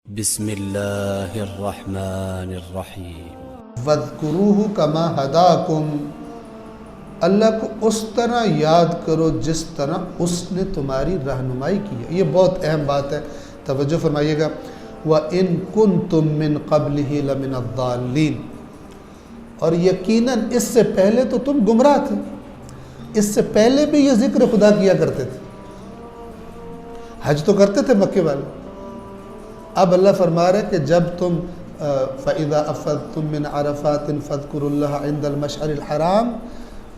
بسم اللہ الرحمن الرحیم وَاذْكُرُوهُ كَمَا هَدَاكُمْ، اللہ کو اس طرح یاد کرو جس طرح اس نے تمہاری رہنمائی کی ہے۔ یہ بہت اہم بات ہے، توجہ فرمائیے گا۔ وَإِن كُنتُم مِّن قَبْلِهِ لَمِنَ الضَّالِّينَ، اور یقیناً اس سے پہلے تو تم گمراہ تھے، اس سے پہلے بھی یہ ذکر خدا کیا کرتے تھے، حج تو کرتے تھے مکے والے۔ اب اللہ فرما رہا ہے کہ جب تم فَإِذَا أَفَضْتُم مِّنْ عَرَفَاتٍ فَاذْكُرُوا اللَّهَ عِندَ الْمَشْعَرِ الْحَرَامِ،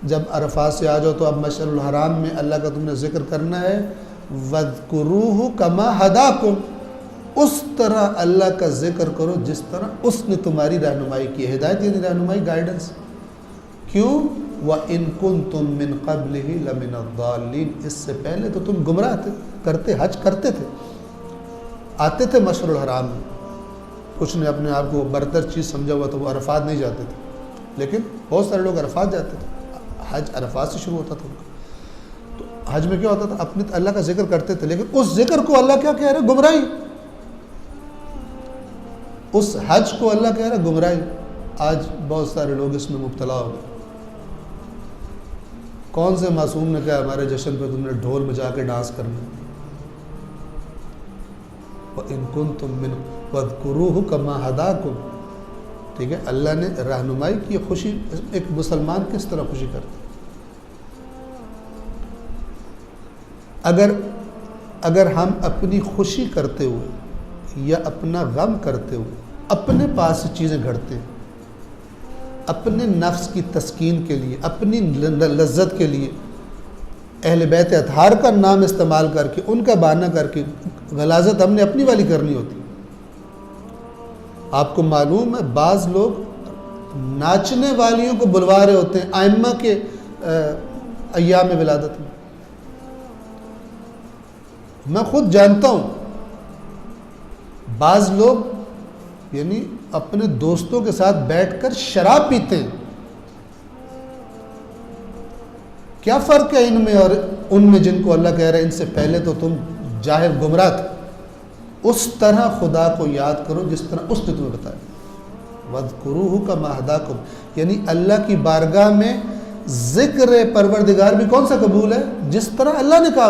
جب عرفات سے آ جاؤ تو اب مشعر الحرام میں اللہ کا تم نے ذکر کرنا ہے۔ وَاذْكُرُوهُ كَمَا هَدَاكُمْ، اس طرح اللہ کا ذکر کرو جس طرح اس نے تمہاری رہنمائی کی۔ ہدایت یعنی رہنمائی، گائیڈنس۔ کیوں؟ وَإِن كُنتُم مِّن قَبْلِهِ لَمِنَ الضَّالِّينَ، اس سے پہلے تو تم گمراہ تھے، کرتے حج کرتے تھے، آتے تھے مشعر الحرام میں۔ کچھ نے اپنے آپ کو برتر چیز سمجھا ہوا تو وہ عرفات نہیں جاتے تھے، لیکن بہت سارے لوگ عرفات جاتے تھے، حج عرفات سے شروع ہوتا تھا ان کا۔ تو حج میں کیا ہوتا تھا؟ اپنے اللہ کا ذکر کرتے تھے، لیکن اس ذکر کو اللہ کیا کہہ رہے؟ گمراہی۔ اس حج کو اللہ کہہ رہا گمراہی۔ آج بہت سارے لوگ اس میں مبتلا ہو گئے۔ کون سے معصوم نے کہا ہمارے جشن پہ تم نے ڈھول بجا کے ڈانس کرنا؟ وَإِن كُنتُم مِّن وَاذْكُرُوهُ كَمَا هَدَاكُمْ، ٹھیک ہے، اللہ نے رہنمائی کی۔ خوشی، ایک مسلمان کس طرح خوشی کرتا ہے؟ اگر ہم اپنی خوشی کرتے ہوئے یا اپنا غم کرتے ہوئے اپنے پاس سے چیزیں گھڑتے ہیں، اپنے نفس کی تسکین کے لیے، اپنی لذت کے لیے اہل بیت اطہار کا نام استعمال کر کے، ان کا بہانہ کر کے غلاظت ہم نے اپنی والی کرنی ہوتی۔ آپ کو معلوم ہے بعض لوگ ناچنے والیوں کو بلوا رہے ہوتے ہیں ائمہ کے ایام ولادت میں۔ میں خود جانتا ہوں بعض لوگ یعنی اپنے دوستوں کے ساتھ بیٹھ کر شراب پیتے ہیں۔ کیا فرق ہے ان میں اور ان میں جن کو اللہ کہہ رہا ہے ان سے پہلے تو تم ظاہر گمراہ تھے؟ اس طرح خدا کو یاد کرو جس طرح اس نے تمہیں بتایا۔ وَاذْكُرُوهُ كَمَا هَدَاكُمْ، یعنی اللہ کی بارگاہ میں ذکر پروردگار بھی کون سا قبول ہے؟ جس طرح اللہ نے کہا۔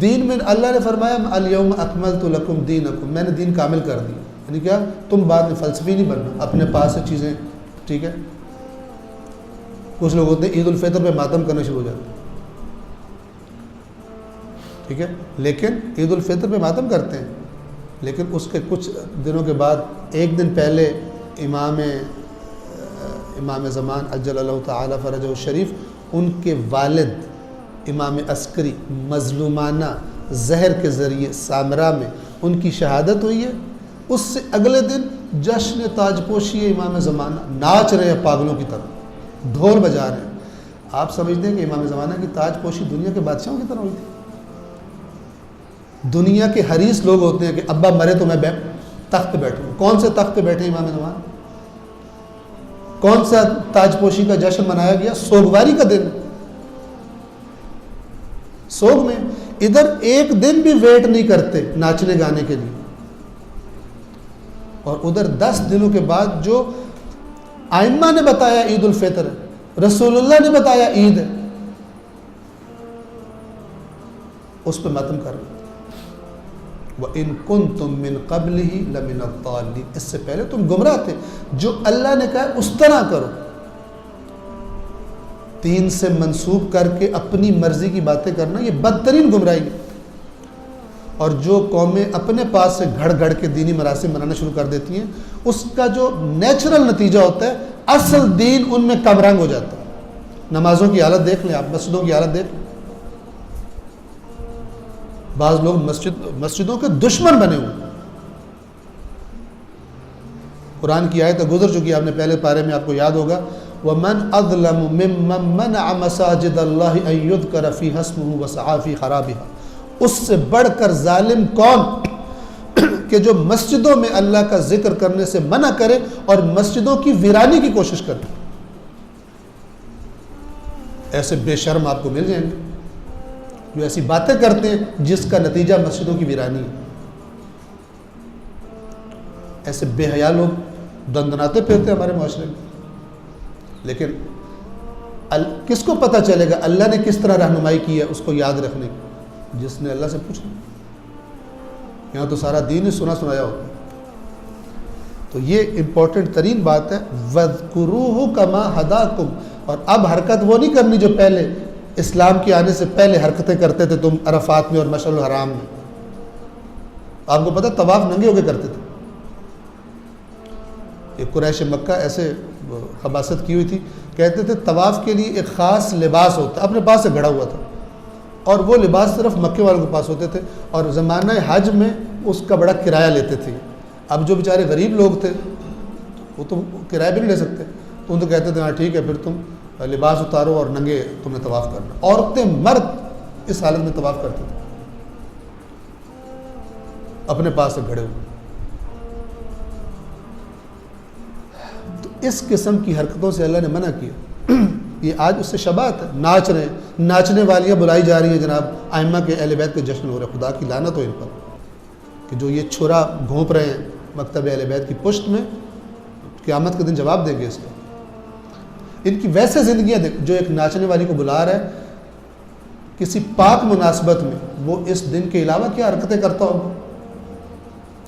دین میں اللہ نے فرمایا اليوم اکملت لکم دینکم، میں نے دین کامل کر دیا۔ یعنی کیا؟ تم بعد میں فلسفی نہیں بننا، اپنے پاس سے چیزیں، ٹھیک ہے۔ کچھ لوگ ہوتے ہیں عید الفطر پہ ماتم کرنا شروع ہو جاتے ہیں، ٹھیک ہے، لیکن عید الفطر پہ ماتم کرتے ہیں، لیکن اس کے کچھ دنوں کے بعد ایک دن پہلے امام زمان عجل اللہ تعالی فرجہ الشریف، ان کے والد امام عسکری مظلومانہ زہر کے ذریعے سامرا میں ان کی شہادت ہوئی ہے۔ اس سے اگلے دن جشن تاج پوشی امام زمانہ، ناچ رہے ہیں پاگلوں کی طرح، ڈھول بجا رہے ہیں۔ آپ سمجھتے ہیں کہ امام زمانہ کی تاج پوشی دنیا کے بادشاہوں کی طرح ہوئی تھی؟ دنیا کے حریص لوگ ہوتے ہیں کہ ابا مرے تو میں تخت پہ بیٹھوں۔ کون سے تخت پہ بیٹھے امام زمانہ؟ کون سا تاج پوشی کا جشن منایا گیا؟ سوگواری کا دن، سوگ میں۔ ادھر ایک دن بھی ویٹ نہیں کرتے ناچنے گانے کے لیے، اور ادھر 10 دنوں کے بعد جو ائمہ نے بتایا عید الفطر ہے، رسول اللہ نے بتایا عید ہے، اس پہ ماتم کر رہے۔ وَإِن كُنتُم مِّن قَبْلِهِ لَمِنَ الضَّالِّينَ، اس سے پہلے تم گمراہ تھے۔ جو اللہ نے کہا اس طرح کرو، دین سے منسوب کر کے اپنی مرضی کی باتیں کرنا یہ بدترین گمراہی ہے۔ اور جو قومیں اپنے پاس سے گھڑ گھڑ کے دینی مراسم منانا شروع کر دیتی ہیں، اس کا جو نیچرل نتیجہ ہوتا ہے اصل دین ان میں کم رنگ ہو جاتا ہے۔ نمازوں کی حالت دیکھ لیں آپ، مسجدوں کی حالت دیکھ لیں۔ بعض لوگ مسجدوں کے دشمن بنے ہوئے۔ قرآن کی آیت گزر چکی ہے، آپ نے پہلے پارے میں آپ کو یاد ہوگا، وَمَنْ أَظْلَمُ مِمَّنْ مَنَعَ مَسَاجِدَ اللَّهِ أَن يُذْكَرَ فِيهَا اسْمُهُ وَسَعَىٰ فِي خَرَابِهَا، اس سے بڑھ کر ظالم کون کہ جو مسجدوں میں اللہ کا ذکر کرنے سے منع کرے اور مسجدوں کی ویرانی کی کوشش کرے۔ ایسے بے شرم آپ کو مل جائیں گے۔ جو ایسی باتیں کرتے ہیں جس کا نتیجہ مسجدوں کی ویرانی ہے. ایسے بے حیا لوگ دندناتے پھرتے ہمارے معاشرے میں. لیکن کس کو پتہ چلے گا اللہ نے کس طرح رہنمائی کی ہے اس کو یاد رکھنے کی؟ جس نے اللہ سے پوچھنا. یہاں تو سارا دین ہی سنا سنایا ہوتا ہے. تو یہ امپورٹنٹ ترین بات ہے وَاذْكُرُوهُ كَمَا هَدَاكُمْ. اور اب حرکت وہ نہیں کرنی جو پہلے اسلام کے آنے سے پہلے حرکتیں کرتے تھے تم عرفات میں اور مشعر الحرام میں. آپ کو پتہ طواف ننگے ہو کے کرتے تھے. یہ قریش مکہ ایسے خباثت کی ہوئی تھی, کہتے تھے طواف کے لیے ایک خاص لباس ہوتا اپنے پاس سے گھڑا ہوا تھا, اور وہ لباس صرف مکے والوں کے پاس ہوتے تھے, اور زمانہ حج میں اس کا بڑا کرایہ لیتے تھے. اب جو بیچارے غریب لوگ تھے وہ تو کرایہ بھی نہیں لے سکتے, تو ان تو کہتے تھے ہاں ٹھیک ہے پھر تم لباس اتارو اور ننگے تم نے طواف کرنا. عورتیں مرد اس حالت میں طواف کرتے تھے اپنے پاس سے گھڑے ہوئے. تو اس قسم کی حرکتوں سے اللہ نے منع کیا. یہ آج اس سے شباہت ہے. ناچ رہے ہیں, ناچنے والیاں بلائی جا رہی ہیں جناب, ائمہ کے اہل بیت کے جشن ہو رہے. خدا کی لعنت ہو ان پر کہ جو یہ چھرا گھونپ رہے ہیں مکتب اہل بیت کی پشت میں, قیامت کے دن جواب دیں گے اس کا. ان کی ویسے زندگیاں دیکھ, جو ایک ناچنے والی کو بلا رہا ہے کسی پاک مناسبت میں, وہ اس دن کے علاوہ کیا حرکتیں کرتا ہوگا,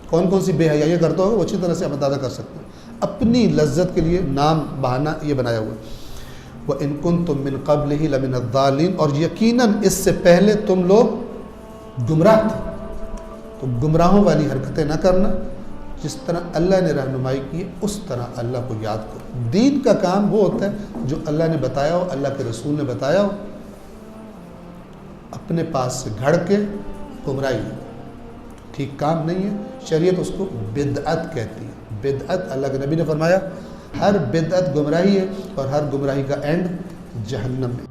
کون کون سی بے حیائیاں کرتا ہوگا, وہ اچھی طرح سے ہم اندازہ کر سکتے ہیں. اپنی لذت کے لیے نام بہانہ یہ بنایا ہوا ہے. وَإِن كُنتُم مِّن قَبْلِهِ لَمِنَ الضَّالِّينَ. اور یقیناً اس سے پہلے تم لوگ گمراہ تھے, تو گمراہوں والی حرکتیں نہ کرنا. جس طرح اللہ نے رہنمائی کی ہے اس طرح اللہ کو یاد کرو. دین کا کام وہ ہوتا ہے جو اللہ نے بتایا ہو, اللہ کے رسول نے بتایا ہو. اپنے پاس سے گھڑ کے گمراہی ٹھیک کام نہیں ہے. شریعت اس کو بدعت کہتی ہے. بدعت, اللہ کے نبی نے فرمایا ہر بدعت گمراہی ہے, اور ہر گمراہی کا اینڈ جہنم ہے.